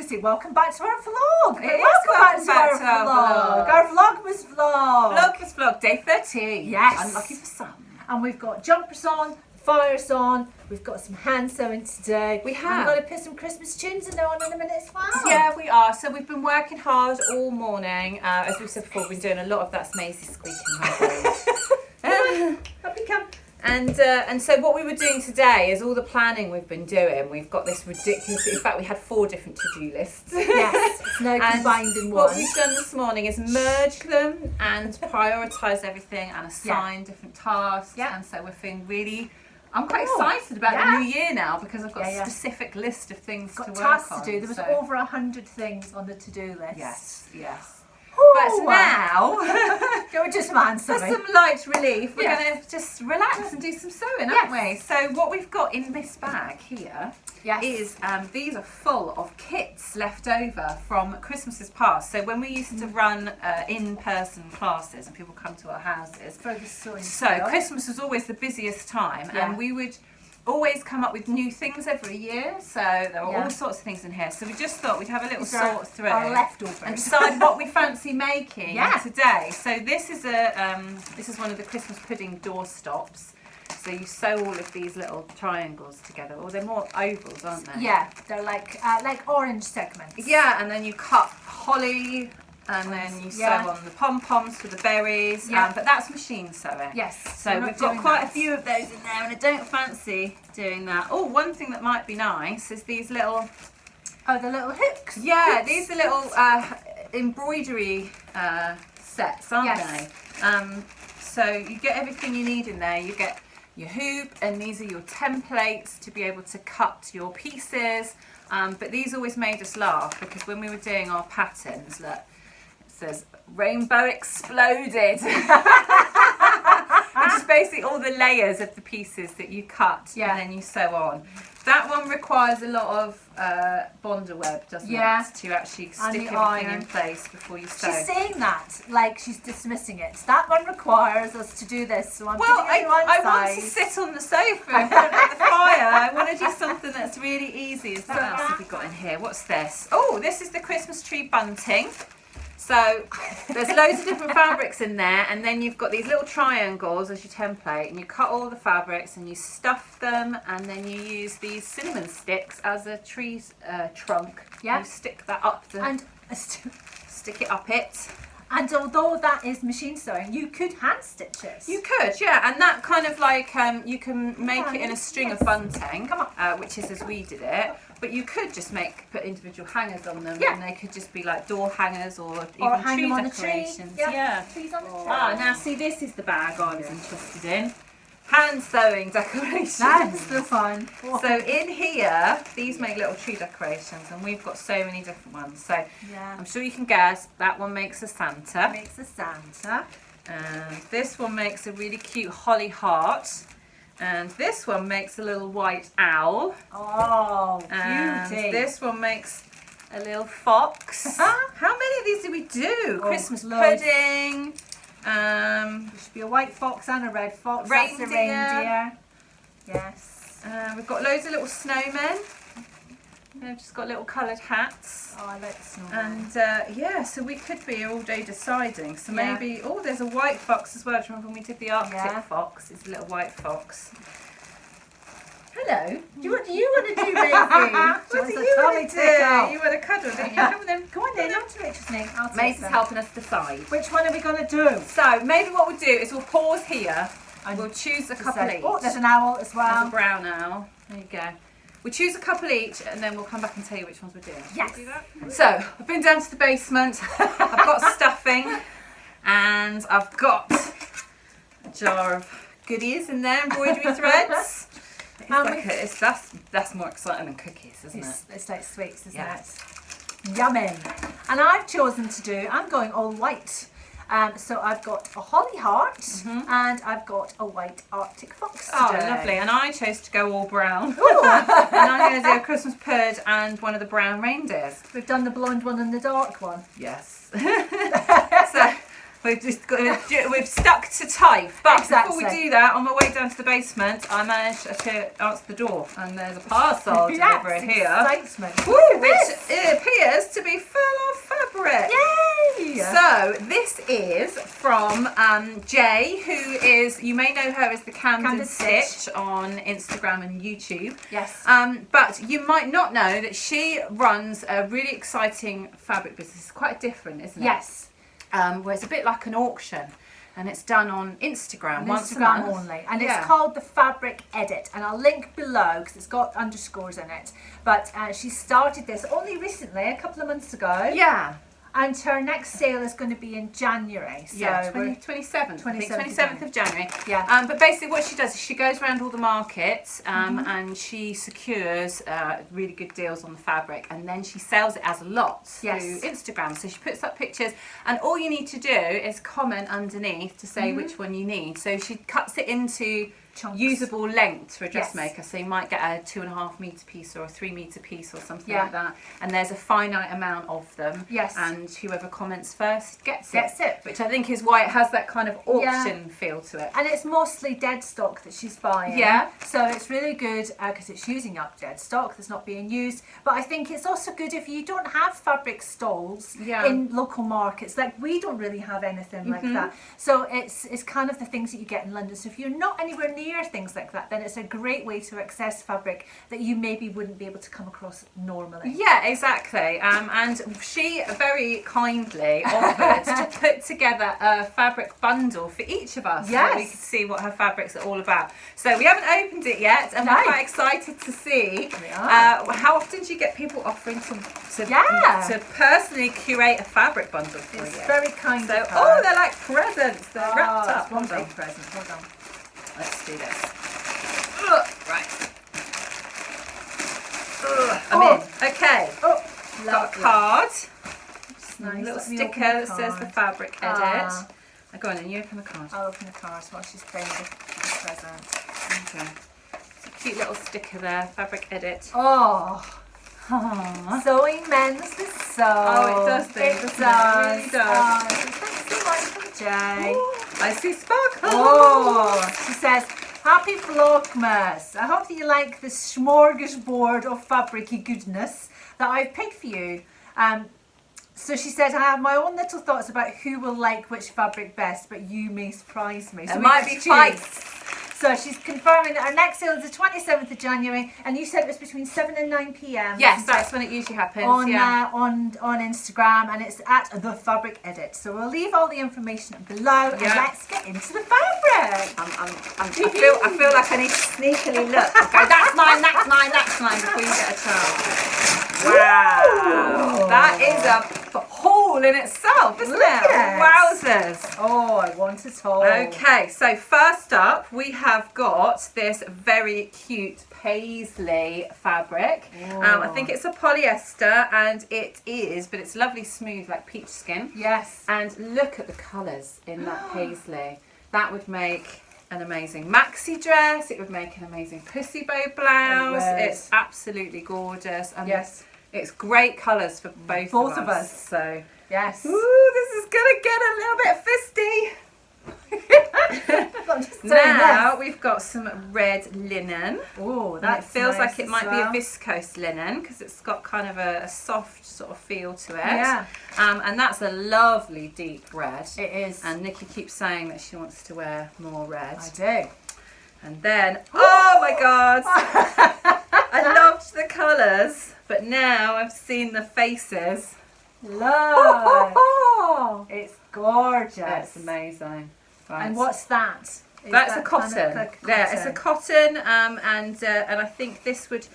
say welcome back to our vlog. Welcome back to our vlog. Our Vlogmas vlog. Vlogmas vlog, day 13. Yes. Unlucky for some. And we've got jumpers on, fires on, we've got some hand sewing today. We have. And we're going to put some Christmas tunes in there on in a minute as well. Yeah, we are. So we've been working hard all morning. As we said before, we've been doing a lot of That's Maisie squeaking her Happy camp. And so what we were doing today is all the planning we've been doing. We've got this ridiculous, in fact we had 4 different to-do lists. Yes, it's now combined in one. What we've done this morning is merge them and prioritise everything and assign different tasks. Yeah. And so we're feeling really, I'm quite excited about the new year now because I've got a specific list of things to work on. Tasks to do. There was over 100 things on the to-do list. Yes, yes. Ooh, but now, we're just man for sewing. some light relief, we're going to just relax and do some sewing, aren't we? So what we've got in this bag here is, these are full of kits left over from Christmases past. So when we used to run in-person classes and people come to our houses, for the sewing Christmas was always the busiest time, and we would always come up with new things every year, so there were all sorts of things in here. So we just thought we'd have a little sort through our leftovers and decide what we fancy making today. So this is one of the Christmas pudding doorstops. So you sew all of these little triangles together, or they're more ovals, aren't they? Yeah, they're like orange segments. Yeah, and then you cut holly. And then you sew on the pom-poms for the berries, but that's machine sewing. Yes. So we've got quite a few of those in there, and I don't fancy doing that. Oh, one thing that might be nice is these little... Oh, the little hooks? Yeah, these are little embroidery sets, aren't they? So you get everything you need in there. You get your hoop, and these are your templates to be able to cut your pieces. But these always made us laugh, because when we were doing our patterns, look, says rainbow exploded. Which is basically all the layers of the pieces that you cut and then you sew on. That one requires a lot of Bonder web, doesn't it? To actually stick everything in place before you sew. She's saying that like she's dismissing it. That one requires us to do this, so I'm I want to sit on the sofa in front of the fire. I want to do something that's really easy. What else have we got in here? What's this? Oh, this is the Christmas tree bunting. So there's loads of different fabrics in there, and then you've got these little triangles as your template, and you cut all the fabrics and you stuff them, and then you use these cinnamon sticks as a tree trunk. You stick that up and stick it up it. And although that is machine sewing, you could hand stitch it. You could, yeah, and that kind of like you can make it in a string of bunting, which is as we did it. But you could just put individual hangers on them, and they could just be like door hangers or even tree decorations. Trees on the tree. Now see, this is the bag I was interested in. Hand sewing decorations. That's the fun. So in here, these make little tree decorations, and we've got so many different ones. So I'm sure you can guess, that one makes a Santa. Makes a Santa. And this one makes a really cute holly heart. And this one makes a little white owl. Oh, beauty. And this one makes a little fox. How many of these do we do? Christmas pudding. There should be a white fox and a red fox. Reindeer. That's a reindeer. Yes. We've got loads of little snowmen. They've just got little coloured hats. Oh, I like snowmen. And so we could be here all day deciding. So maybe, there's a white fox as well. Do you remember when we did the Arctic fox? It's a little white fox. Hello. Do you want to do, Maisie? What do you want to do? You want to cuddle, don't you? Come on then. Go on then. Maisie's helping us decide. Which one are we going to do? So maybe what we'll do is we'll pause here and we'll choose a couple each. Oh, there's an owl as well. There's a brown owl. There you go. We'll choose a couple each, and then we'll come back and tell you which ones we're doing. Yes. Should we do that? So I've been down to the basement. I've got stuffing, and I've got a jar of goodies in there, embroidery threads. That's more exciting than cookies, isn't it? It's like sweets, isn't it? Yummy. And I've chosen to do, I'm going all white. So I've got a holly heart and I've got a white Arctic fox today. Oh, lovely. And I chose to go all brown. And I'm going to do a Christmas pud and one of the brown reindeers. We've done the blonde one and the dark one. Yes. We've stuck to type. But Exactly. before we do that, on my way down to the basement, I managed to answer the door, and there's a parcel delivery here. Excitement. Woo, which appears to be full of fabric. Yay! So this is from Jay, who is, you may know her as the Camden Stitch on Instagram and YouTube. Yes. But you might not know that she runs a really exciting fabric business. It's quite different, isn't it? Yes. Where it's a bit like an auction, and it's done on Instagram once a Instagram month. only, and it's called the Fabric Edit, and I'll link below because it's got underscores in it. But she started this only recently, a couple of months ago. Yeah. And her next sale is going to be in January. So yeah, 27th of January. Yeah. But basically what she does is she goes around all the markets and she secures really good deals on the fabric, and then she sells it as a lot through Instagram. So she puts up pictures, and all you need to do is comment underneath to say which one you need. So she cuts it into chunks. Usable length for a dressmaker. So you might get a 2.5 metre piece or a 3 metre piece or something like that. And there's a finite amount of them. Yes. And whoever comments first gets it. Which I think is why it has that kind of auction feel to it. And it's mostly dead stock that she's buying. Yeah. So it's really good because it's using up dead stock that's not being used. But I think it's also good if you don't have fabric stalls in local markets. Like we don't really have anything like that. So it's kind of the things that you get in London. So if you're not anywhere near things like that, then it's a great way to access fabric that you maybe wouldn't be able to come across normally. Yeah, exactly. And she very kindly offered to put together a fabric bundle for each of us so that we could see what her fabrics are all about. So we haven't opened it yet, and we're quite excited to see how often do you get people offering to personally curate a fabric bundle for you. It's very kind of her. Oh, they're like presents. They're wrapped up. One big present. Hold on. Let's do this. Right. I'm in. Okay. Oh, got a card. Nice. A little sticker that says the Fabric Edit. Go on then, you open the card. I'll open the card while she's playing with the present. Okay. It's a cute little sticker there, Fabric Edit. Oh. Sewing mends the soul. Oh, it does things. It does. It really does. Thanks so much from Jay. Ooh, I see sparkles. Oh, she says, happy Vlogmas. I hope that you like the smorgasbord of fabricy goodness that I've picked for you. So she said, I have my own little thoughts about who will like which fabric best, but you may surprise me. So it might be fights. So she's confirming that our next sale is the 27th of January, and you said it was between 7 and 9 p.m. Yes, that's when it usually happens. On Instagram, and it's at the Fabric Edit. So we'll leave all the information below, and let's get into the fabric. I feel like I need to sneakily look. Go, that's mine, before you get a chance. Wow, that is a haul in itself, isn't it? Wowzers. Oh, I want it all. Okay, so first up we have got this very cute paisley fabric. I think it's a polyester, and it is, but it's lovely smooth like peach skin. Yes. And look at the colours in that paisley. That would make an amazing maxi dress. It would make an amazing pussy bow blouse. It's absolutely gorgeous. And it's great colours for both of us. So yes. Ooh, this is gonna get a little bit fisty. Now we've got some red linen. Oh, that feels like it might be a viscose linen because it's got kind of a soft sort of feel to it. Yeah. And that's a lovely deep red. It is. And Nikki keeps saying that she wants to wear more red. I do. And then, oh my God, I loved the colours, but now I've seen the faces. Look, it's gorgeous. It's amazing. Right. And what's that? That's a cotton. Yeah, it's a cotton, and I think this would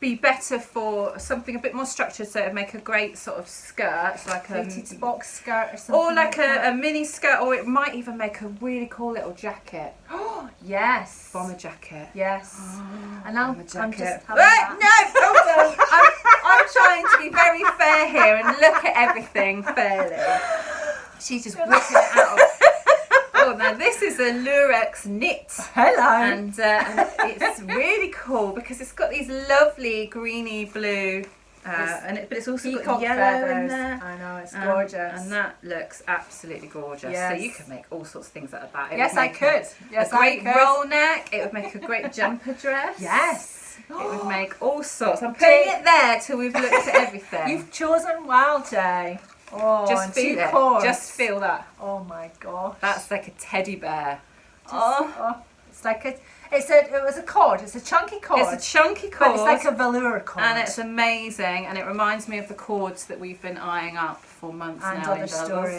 be better for something a bit more structured, so it would make a great sort of skirt, like a box skirt or something. Or like a mini skirt, or it might even make a really cool little jacket. Oh, yes. Bomber jacket. Yes. And I'm just having no, hold on. I'm trying to be very fair here and look at everything fairly. She's just whipping it out. Oh, now this is a Lurex knit. Hello. And it's really cool because it's got these lovely greeny blue but it's also got peacock yellow feathers in there. I know, it's gorgeous. And that looks absolutely gorgeous. Yes. So you could make all sorts of things out of that. Yes, I could. Yes, a great I could. roll neck. It would make a great jumper dress. Yes. It would make all sorts. I'm putting it there till we've looked at everything. You've chosen well, Jay. Oh, just feel it. cords. Just feel that. Oh my gosh. That's like a teddy bear. It's like it was a cord. It's a chunky cord. It's a chunky cord. But it's like a velour cord. And it's amazing, and it reminds me of the cords that we've been eyeing up for months and now other in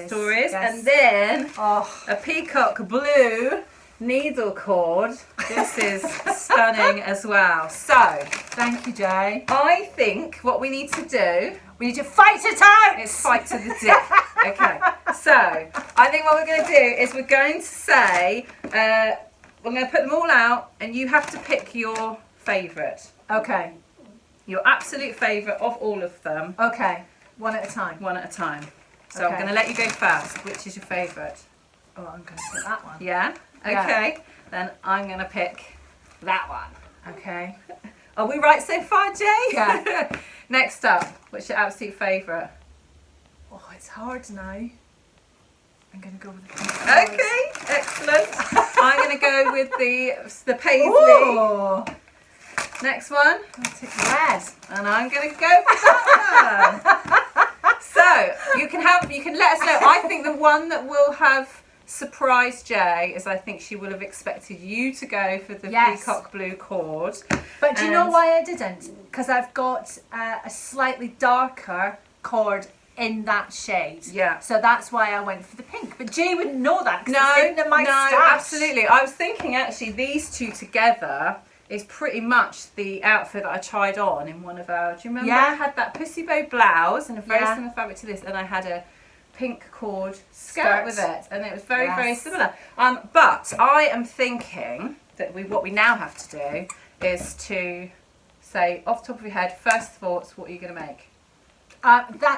stories. Yes. And then a peacock blue needle cord. This is stunning as well. So, thank you, Jay. I think what we need to do, we need to fight it out. It's fight to the death. Okay. So, I think what we're going to do is we're going to say, we're going to put them all out, and you have to pick your favourite. Okay. Your absolute favourite of all of them. Okay. One at a time. One at a time. So Okay. I'm going to let you go first. Which is your favourite? Oh, I'm going to pick that one. Yeah? Okay. Yeah. Then I'm going to pick that one. Okay. Are we right so far, Jay? Yeah. Next up, what's your absolute favourite? Oh, it's hard now. I'm going to go with the pink. Okay, excellent. I'm going to go with the paisley. Ooh. Next one. I'll take red. And I'm going to go for that one. So, you can let us know. I think the one that will have surprised Jay is I think she will have expected you to go for the peacock blue cord. But do you know why I didn't? Because I've got a slightly darker cord in that shade. Yeah. So that's why I went for the pink. But Jay wouldn't know that because it's hidden in my stash. Absolutely. I was thinking actually these two together is pretty much the outfit that I tried on in one of our... Do you remember? Yeah. I had that pussy bow blouse and a very similar fabric to this, and I had a pink cord skirt with it, and it was very, very similar. But I am thinking that what we now have to do is to say, off the top of your head, first thoughts, what are you going to make?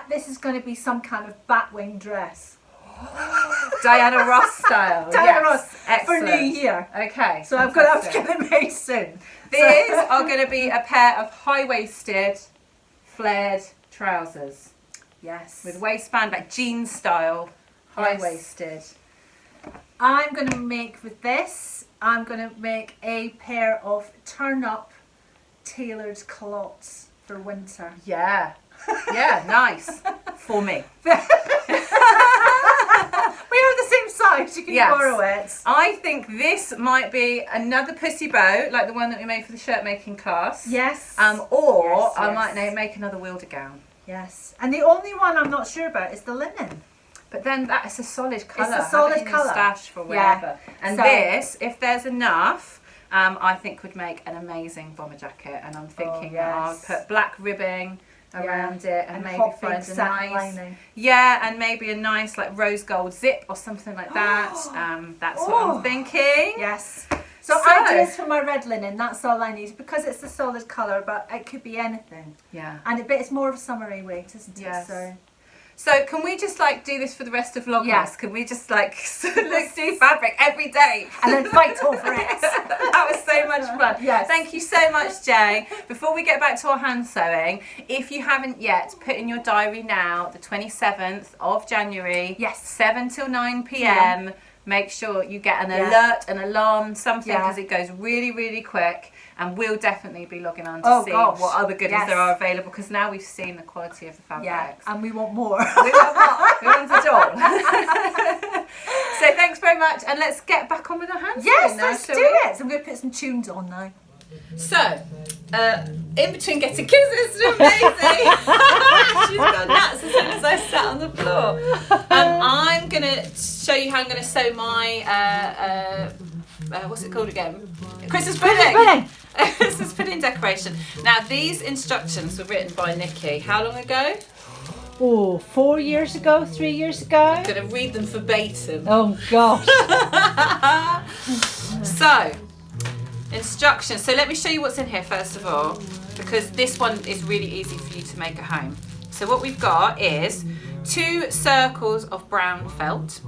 This is going to be some kind of batwing dress. Diana Ross style. Diana Ross. Excellent. For New Year. Okay. So I'm going to have to get it made soon. These are going to be a pair of high-waisted, flared trousers. Yes. With waistband, like jeans style, high-waisted. I'm going to make with this, I'm going to make a pair of turn-up tailored culottes for winter. Yeah. Yeah, nice. For me. We are the same size, you can borrow it. I think this might be another pussy bow, like the one that we made for the shirt making class. Yes. Or I might make another wilder gown. Yes. And the only one I'm not sure about is the linen. But then that is a solid colour. It's a solid Have it in your colour. Stash for wherever. And so, this, if there's enough, I think would make an amazing bomber jacket. And I'm thinking that I'll put black ribbing around it and maybe find a nice and maybe a nice like rose gold zip or something like that. That's what I'm thinking. Yes. So ideas for my red linen, that's all I need because it's a solid colour, but it could be anything. Yeah. And it's more of a summery weight, isn't it? Yes. So can we just like do this for the rest of Vlogmas? Yes. Can we just like do fabric every day and then fight over it? That was so much fun. Yes. Thank you so much, Jay. Before we get back to our hand sewing, if you haven't yet, put in your diary now the 27th of January. Yes. 7 till 9 p.m. Make sure you get an alert, an alarm, something, because it goes really, really quick. And we'll definitely be logging on to see what other goodies there are available, because now we've seen the quality of the fabrics. Yeah, and we want more. We want more. We want it all. So thanks very much, and let's get back on with our hands. Yes, let's do it. So I'm going to put some tunes on now. So, in between getting kisses, it's amazing. She's gone nuts as soon as I sat on the floor. I'm going to show you how I'm going to sew my, what's it called again? Christmas pudding. Christmas pudding decoration. Now, these instructions were written by Nikki. How long ago? Oh, 4 years ago, 3 years ago. I'm going to read them verbatim. Oh, gosh. So, instructions. So let me show you what's in here first of all, because this one is really easy for you to make at home. So what we've got is 2 circles of brown felt.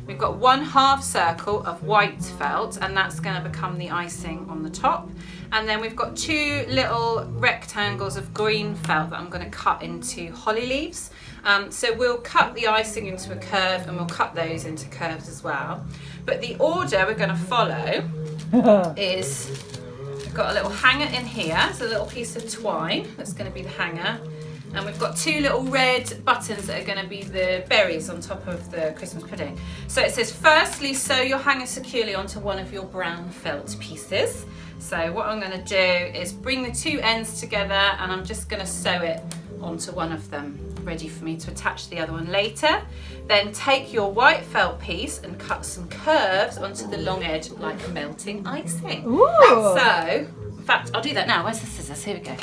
We've got 1/2 circle of white felt, and that's going to become the icing on the top. And then we've got 2 little rectangles of green felt that I'm going to cut into holly leaves. So we'll cut the icing into a curve and we'll cut those into curves as well. But the order we're going to follow is, we've got a little hanger in here. It's a little piece of twine that's going to be the hanger. And we've got 2 little red buttons that are going to be the berries on top of the Christmas pudding. So it says, firstly, sew your hanger securely onto one of your brown felt pieces. So what I'm going to do is bring the 2 ends together and I'm just going to sew it onto one of them, ready for me to attach the other one later. Then take your white felt piece and cut some curves onto the long edge like melting icing. Ooh. So, in fact, I'll do that now. Where's the scissors? Here we go.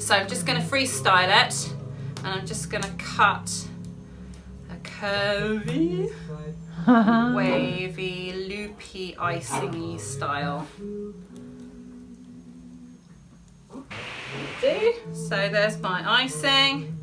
So I'm just going to freestyle it and I'm just going to cut a curvy, wavy, loopy, icing-y style. So there's my icing.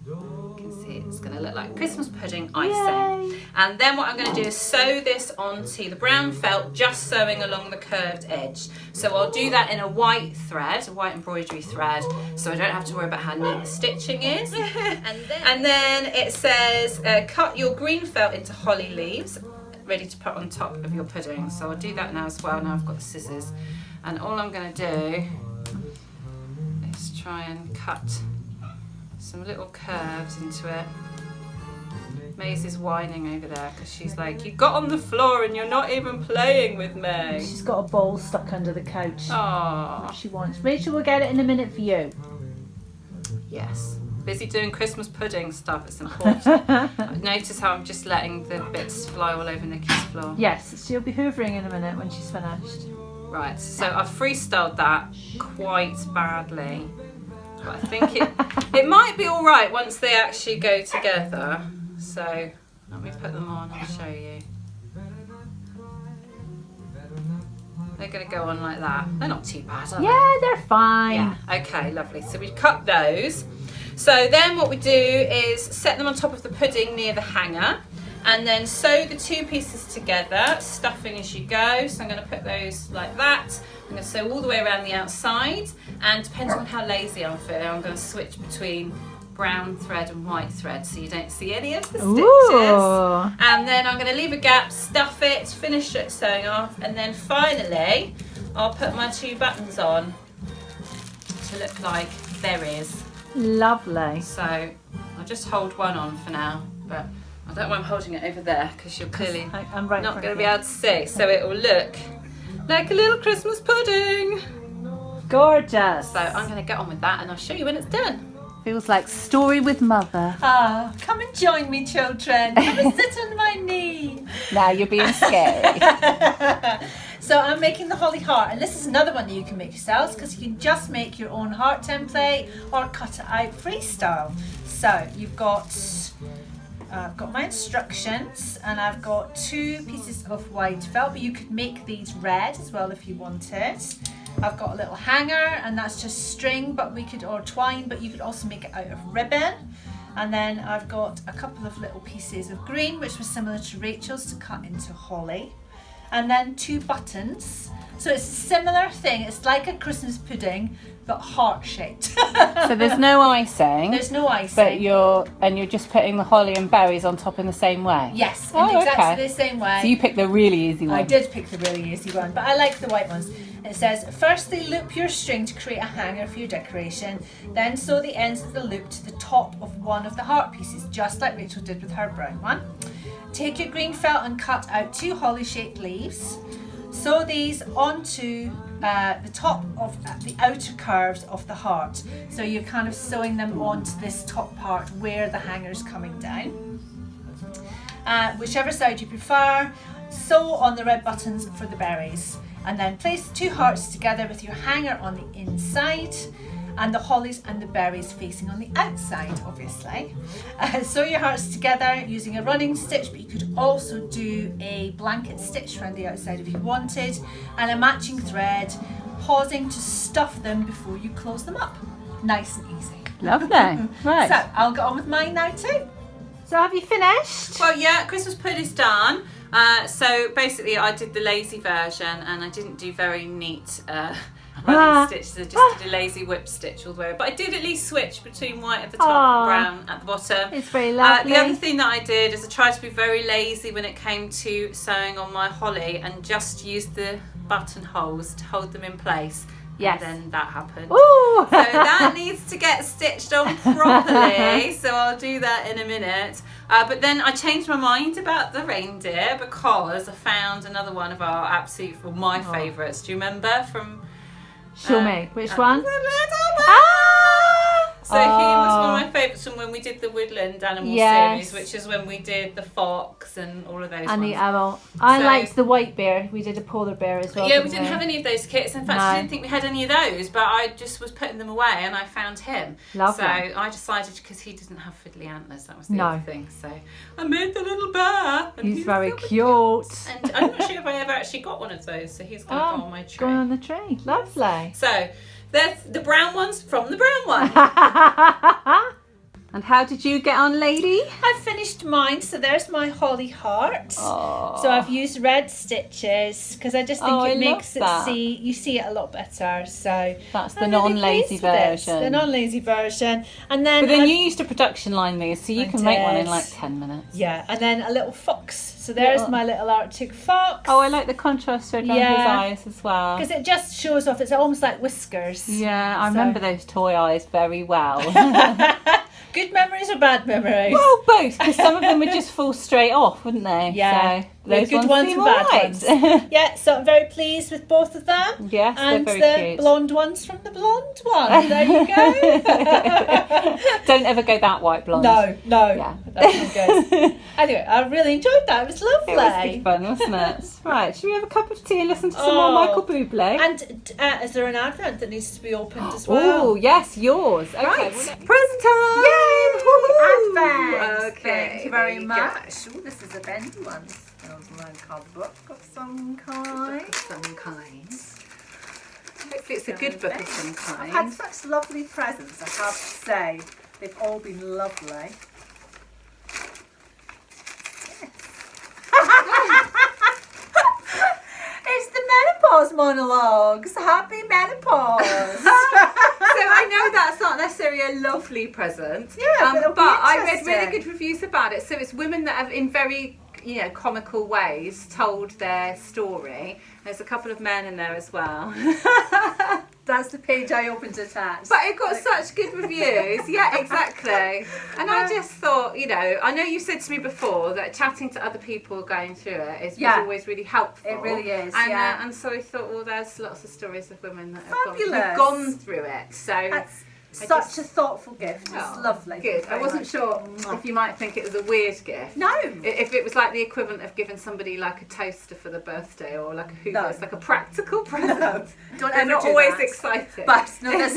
You can see it's going to look like Christmas pudding icing. Yay. And then what I'm going to do is sew this onto the brown felt, just sewing along the curved edge. So I'll do that in a white thread, a white embroidery thread, so I don't have to worry about how neat the stitching is. And then it says, cut your green felt into holly leaves, ready to put on top of your pudding. So I'll do that now as well. Now I've got the scissors. And all I'm going to do is try and cut some little curves into it. Maisie's whining over there because she's like, you got on the floor and you're not even playing with me. She's got a bowl stuck under the couch. Aww. What she wants. Rachel will get it in a minute for you. Yes. Busy doing Christmas pudding stuff, it's important. Notice how I'm just letting the bits fly all over Nikki's floor. Yes, she'll be hoovering in a minute when she's finished. Right, so I've freestyled that quite badly. But I think it might be all right once they actually go together. So let me put them on and show you. They're going to go on like that. They're not too bad, are they? Yeah, they're fine. Yeah. Okay, lovely. So we cut those. So then what we do is set them on top of the pudding near the hanger and then sew the 2 pieces together, stuffing as you go. So I'm going to put those like that. I'm going to sew all the way around the outside, and depending on how lazy I'm feeling, I'm going to switch between brown thread and white thread so you don't see any of the stitches. Ooh. And then I'm going to leave a gap, stuff it, finish it sewing off, and then finally I'll put my 2 buttons on to look like berries. Lovely. So I'll just hold one on for now, but I don't want holding it over there because you're clearly I'm right not going to be able to see. So it will look like a little Christmas pudding. Gorgeous. So I'm going to get on with that and I'll show you when it's done. Feels like Story with Mother. Ah, come and join me, children. Come and sit on my knee. Now you're being scary. So I'm making the holly heart, and this is another one that you can make yourselves because you can just make your own heart template or cut it out freestyle. So you've got, I've got my instructions, and I've got 2 pieces of white felt, but you could make these red as well if you wanted. I've got a little hanger, and that's just string, but we could, or twine, but you could also make it out of ribbon. And then I've got a couple of little pieces of green, which was similar to Rachel's, to cut into holly. And then 2 buttons. So it's a similar thing. It's like a Christmas pudding, but heart-shaped. So there's no icing. There's no icing. But you're just putting the holly and berries on top in the same way. Yes, Oh, in exactly okay. the same way. So you picked the really easy one. I did pick the really easy one, but I like the white ones. It says, firstly loop your string to create a hanger for your decoration, then sew the ends of the loop to the top of one of the heart pieces, just like Rachel did with her brown one. Take your green felt and cut out 2 holly-shaped leaves. Sew these onto the top of the outer curves of the heart. So you're kind of sewing them onto this top part where the hanger is coming down. Whichever side you prefer, sew on the red buttons for the berries. And then place 2 hearts together with your hanger on the inside and the hollies and the berries facing on the outside, obviously. Sew your hearts together using a running stitch, but you could also do a blanket stitch around the outside if you wanted, and a matching thread, pausing to stuff them before you close them up. Nice and easy. Lovely. Right. So I'll get on with mine now too. So have you finished? Well, yeah, Christmas pudding's done. So basically I did the lazy version, and I didn't do very neat running stitches. I just did a lazy whip stitch all the way. But I did at least switch between white at the top and brown at the bottom. It's very lovely. The other thing that I did is I tried to be very lazy when it came to sewing on my holly, and just use the buttonholes to hold them in place. Yes. And then that happened. Ooh. So that needs to get stitched on properly. So I'll do that in a minute. But then I changed my mind about the reindeer, because I found another one of our my favourites. Do you remember from... Show me. Which one? So he was one of my favourites from when we did the Woodland Animal series, which is when we did the fox and all of those and ones. the owl. I liked the white bear. We did a polar bear as well. Yeah, we didn't have any of those kits. In fact, I didn't think we had any of those, but I just was putting them away and I found him. Lovely. So I decided, because he doesn't have fiddly antlers, that was the other thing. So I made the little bear. And he's very cute. And I'm not sure if I ever actually got one of those, so he's going to go on my tree. Going on the tree. Lovely. So there's the brown ones from the brown one. And how did you get on, lady? I've finished mine, so there's my holly heart. Oh. So I've used red stitches because I just think I it makes love that. you see it a lot better. So That's the I'm really non-lazy pleased with it. version. The non-lazy version, and then But then you used a production line, Mia, so you I can make one in did. like 10 minutes. yeah, and then a little fox. So there's my little Arctic fox. Oh, I like the contrast around his eyes as well. Because it just shows off. It's almost like whiskers. Yeah, I remember those toy eyes very well. Good memories or bad memories? Well, both, because some of them would just fall straight off, wouldn't they? Yeah. So those good ones seem and bad alright. ones. Yeah, so I'm very pleased with both of them. Yes, and they're very the cute. blonde ones from the blonde one. There you go. Don't ever go that white blonde. No, Yeah. that's not good. Anyway, I really enjoyed that. It was lovely. It was good fun, wasn't it? Right, should we have a cup of tea and listen to some more Michael Bublé? And is there an advert that needs to be opened as well? Oh, yes, yours. Okay, Right, well, present time! Yay! Woohoo! Advent! Okay, Thank you very there you much. Ooh, this is a bendy one. Smells like a book of some kind. Of some kind. Hopefully it's a good book of some kind. I've had such lovely presents, I have to say. They've all been lovely. It's the menopause monologues. Happy menopause. So I know that's not necessarily a lovely present. Yeah, but it'll be I read interesting. really good reviews about it. So it's women that have, in very comical ways, told their story. There's a couple of men in there as well. That's the page I opened to attach. But it got such good reviews. Yeah, exactly. And I just thought, I know you said to me before that chatting to other people going through it is always really helpful. It really is, and, yeah. And so I thought, well, there's lots of stories of women that Fabulous. have gone through it. So That's such a thoughtful gift. It's Oh, lovely. Good. I Very wasn't much. sure if you might think it was a weird gift. No. If it was like the equivalent of giving somebody like a toaster for the birthday or like a Hoover, No. it's like a practical present. Don't They're ever not do always that. excited. But no, it's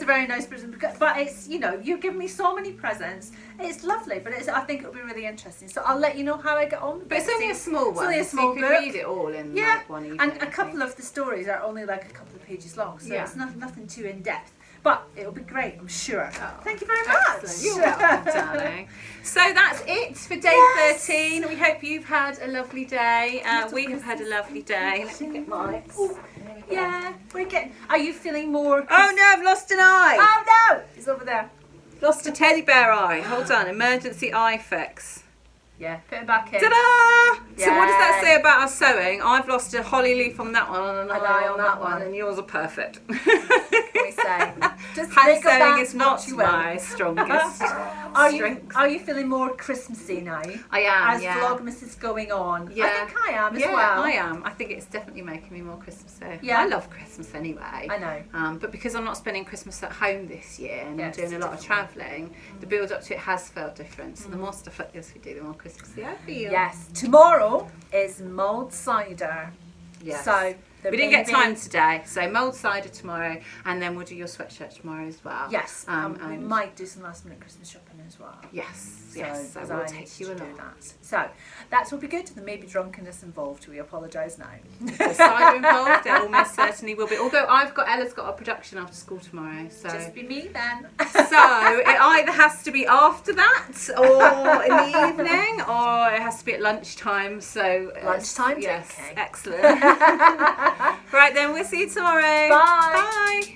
a very nice present. But it's you've given me so many presents. It's lovely, but I think it'll be really interesting. So I'll let you know how I get on. But it's only a small one. only a small so you book. could read it all in like one evening. and a couple of the stories are only like a couple of pages long, so Yeah. it's nothing too in depth. But it'll be great, I'm sure. Oh, Thank you very much. excellent. You're welcome, darling. So that's it for day Yes. 13. We hope you've had a lovely day. We have had a lovely day. Let me get mine. Yeah, we're getting. Are you feeling more? Oh no, I've lost an eye. Oh no, it's over there. Lost a teddy bear eye. Hold on, emergency eye fix. Yeah, put it back in. Ta-da! So what does that Yay. say about our sewing? I've lost a holly leaf on that one and an An eye on that one, and yours are perfect. We say. Just Hand think of sewing that is not what you will. my strongest Are strength. you feeling more Christmassy now? I am, As yeah. Vlogmas is going on. Yeah. I think I am as Yeah, well. I am. I think it's definitely making me more Christmassy. Yeah. I love Christmas anyway. I know. But because I'm not spending Christmas at home this year and Yeah, I'm doing it's a lot of different. travelling, the build up to it has felt different. So the more stuff like this we do, the more Christmassy I feel. Yes. Tomorrow is mulled cider. Yes. So The we didn't get baby. time today, so mulled cider tomorrow, and then we'll do your sweatshirt tomorrow as well. Yes, we and might do some last minute Christmas shopping as well. yes, yes. So because we'll I take need you to do along. that. So that will be good. There may be drunkenness involved. We apologise now. There's cider involved. There almost certainly will be. Although Ella's got a production after school tomorrow, so Just be me then. so it either has to be after that, or in the evening, or it has to be at lunchtime. So Lunchtime, yes, okay. excellent. Right then, we'll see you tomorrow. Bye. Bye.